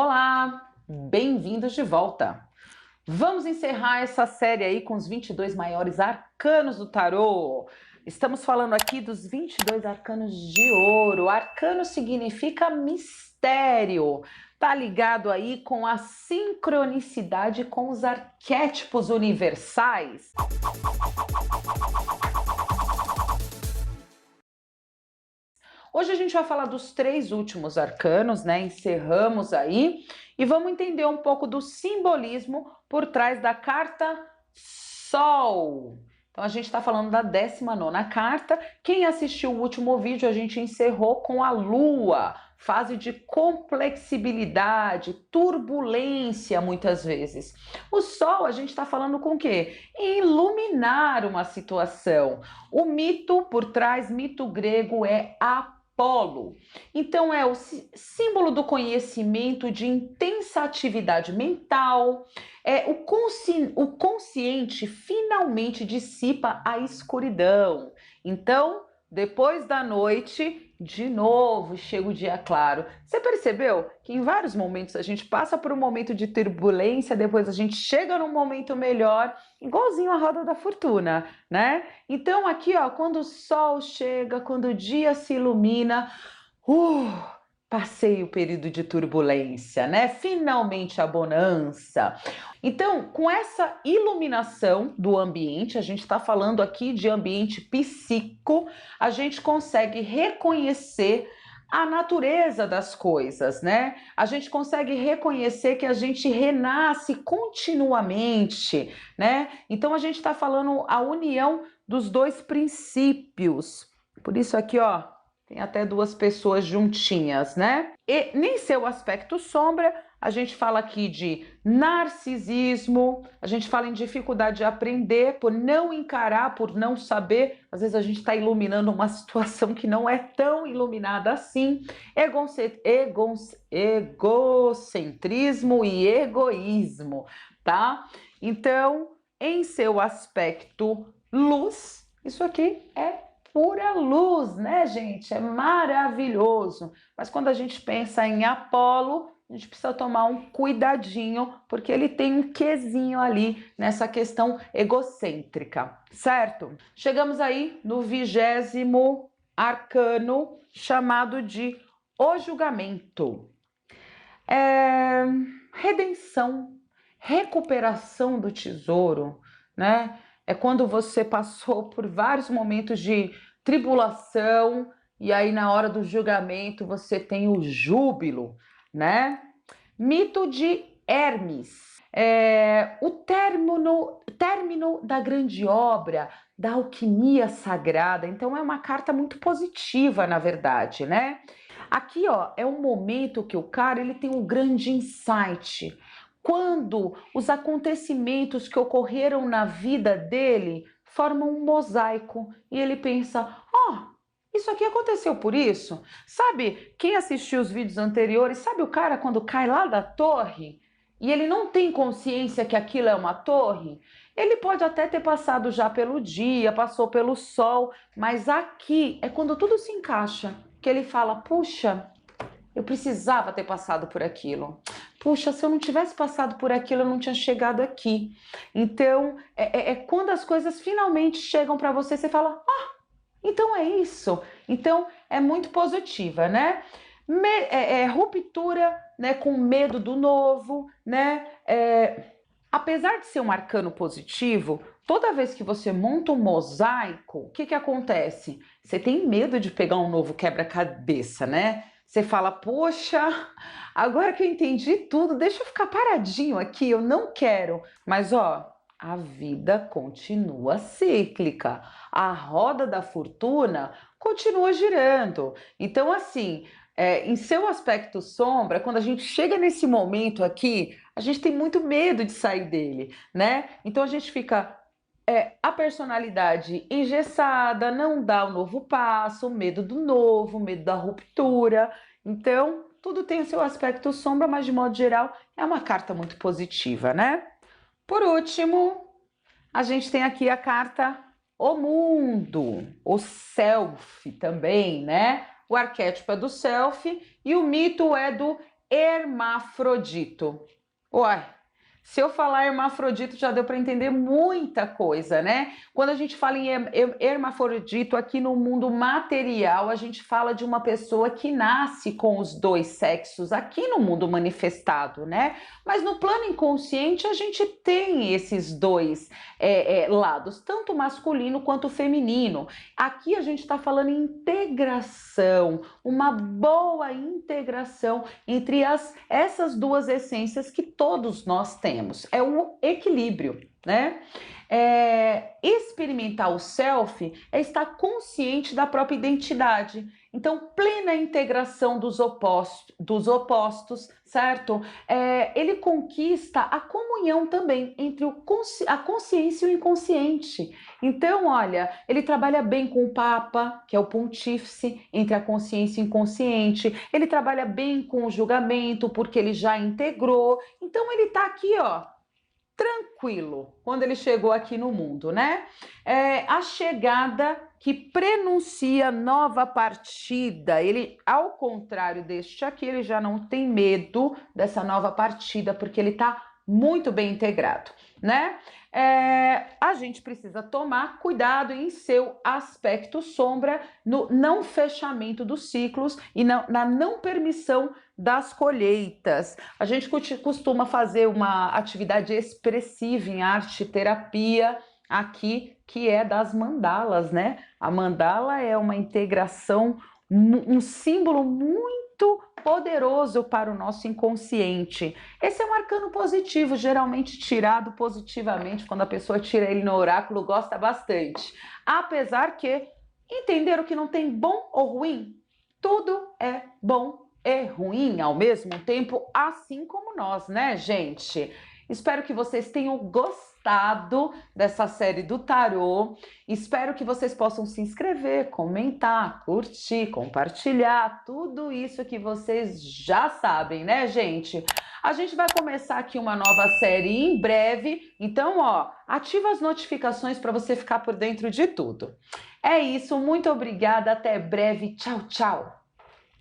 Olá, bem-vindos de volta. Vamos encerrar essa série aí com os 22 maiores arcanos do tarô. Estamos falando aqui dos 22 arcanos de ouro. Arcano significa mistério. Tá ligado aí com a sincronicidade com os arquétipos universais. Hoje a gente vai falar dos 3 últimos arcanos, né? Encerramos aí e vamos entender um pouco do simbolismo por trás da carta Sol. Então a gente está falando da 19ª carta. Quem assistiu o último vídeo, a gente encerrou com a Lua, fase de complexibilidade, turbulência muitas vezes. O Sol, a gente está falando com o quê? Iluminar uma situação. O mito por trás, mito grego, é Apolo. Então é o símbolo do conhecimento, de intensa atividade mental. O consciente finalmente dissipa a escuridão. Então, depois da noite, de novo chega o dia claro. Você percebeu que em vários momentos a gente passa por um momento de turbulência, depois a gente chega num momento melhor, igualzinho a roda da fortuna, né? Então aqui, ó, quando o sol chega, quando o dia se ilumina, passei o período de turbulência, né? Finalmente a bonança. Então, com essa iluminação do ambiente, a gente está falando aqui de ambiente psíquico, a gente consegue reconhecer a natureza das coisas, né? A gente consegue reconhecer que a gente renasce continuamente, né? Então a gente está falando a união dos 2 princípios. Por isso aqui, ó, tem até 2 pessoas juntinhas, né? E nem seu aspecto sombra, a gente fala aqui de narcisismo, a gente fala em dificuldade de aprender, por não encarar, por não saber. Às vezes a gente está iluminando uma situação que não é tão iluminada assim. Egocentrismo e egoísmo, tá? Então, em seu aspecto luz, isso aqui é pura luz, né, gente? É maravilhoso. Mas quando a gente pensa em Apolo, a gente precisa tomar um cuidadinho, porque ele tem um quezinho ali nessa questão egocêntrica, certo? Chegamos aí no 20º arcano, chamado de O Julgamento. Redenção, recuperação do tesouro, né? É quando você passou por vários momentos de tribulação e aí na hora do julgamento você tem o júbilo, né? Mito de Hermes. O término da grande obra, da alquimia sagrada. Então é uma carta muito positiva, na verdade, né? Aqui, ó, é um momento que o cara ele tem um grande insight. Quando os acontecimentos que ocorreram na vida dele formam um mosaico e ele pensa: isso aqui aconteceu por isso? Sabe, quem assistiu os vídeos anteriores, sabe o cara quando cai lá da torre e ele não tem consciência que aquilo é uma torre? Ele pode até ter passado já pelo dia, passou pelo sol, mas aqui é quando tudo se encaixa, que ele fala: puxa, eu precisava ter passado por aquilo. Puxa, se eu não tivesse passado por aquilo, eu não tinha chegado aqui. Então, quando as coisas finalmente chegam para você, você fala: então é isso. Então, é muito positiva, né? Ruptura, né, com medo do novo, né? Apesar de ser um arcano positivo, toda vez que você monta um mosaico, o que que acontece? Você tem medo de pegar um novo quebra-cabeça, né? Você fala: poxa, agora que eu entendi tudo, deixa eu ficar paradinho aqui, eu não quero. Mas ó, a vida continua cíclica, a roda da fortuna continua girando. Então, assim, em seu aspecto sombra, quando a gente chega nesse momento aqui, a gente tem muito medo de sair dele, né? Então a gente fica a personalidade engessada, não dá o novo passo, o medo do novo, o medo da ruptura. Então, tudo tem o seu aspecto sombra, mas de modo geral é uma carta muito positiva, né? Por último, a gente tem aqui a carta O Mundo, o Self também, né? O arquétipo é do Self e o mito é do hermafrodito. Uai, se eu falar hermafrodito já deu para entender muita coisa, né? Quando a gente fala em hermafrodito aqui no mundo material, a gente fala de uma pessoa que nasce com os dois sexos aqui no mundo manifestado, né? Mas no plano inconsciente a gente tem esses dois lados, tanto masculino quanto feminino. Aqui a gente está falando em integração, uma boa integração entre essas duas essências que todos nós temos. É um equilíbrio, né? Experimentar o self é estar consciente da própria identidade. Então, plena integração dos opostos, certo? Ele conquista a comunhão também entre a consciência e o inconsciente. Então, olha, ele trabalha bem com o Papa, que é o pontífice, entre a consciência e o inconsciente. Ele trabalha bem com o julgamento, porque ele já integrou. Então, ele está aqui, ó, tranquilo, quando ele chegou aqui no mundo, né? A chegada que prenuncia nova partida. Ele, ao contrário deste aqui, ele já não tem medo dessa nova partida, porque ele está muito bem integrado, né? A gente precisa tomar cuidado em seu aspecto sombra, no não fechamento dos ciclos e na não permissão das colheitas. A gente costuma fazer uma atividade expressiva em arte terapia aqui, que é das mandalas, né? A mandala é uma integração, um símbolo muito poderoso para o nosso inconsciente. Esse é um arcano positivo, geralmente tirado positivamente, quando a pessoa tira ele no oráculo, gosta bastante. Apesar que entenderam que não tem bom ou ruim, tudo é bom e ruim ao mesmo tempo, assim como nós, né, gente? Espero que vocês tenham gostado dessa série do tarô. Espero que vocês possam se inscrever, comentar, curtir, compartilhar, tudo isso que vocês já sabem, né, gente? A gente vai começar aqui uma nova série em breve, então, ó, ativa as notificações para você ficar por dentro de tudo. É isso, muito obrigada, até breve, tchau, tchau!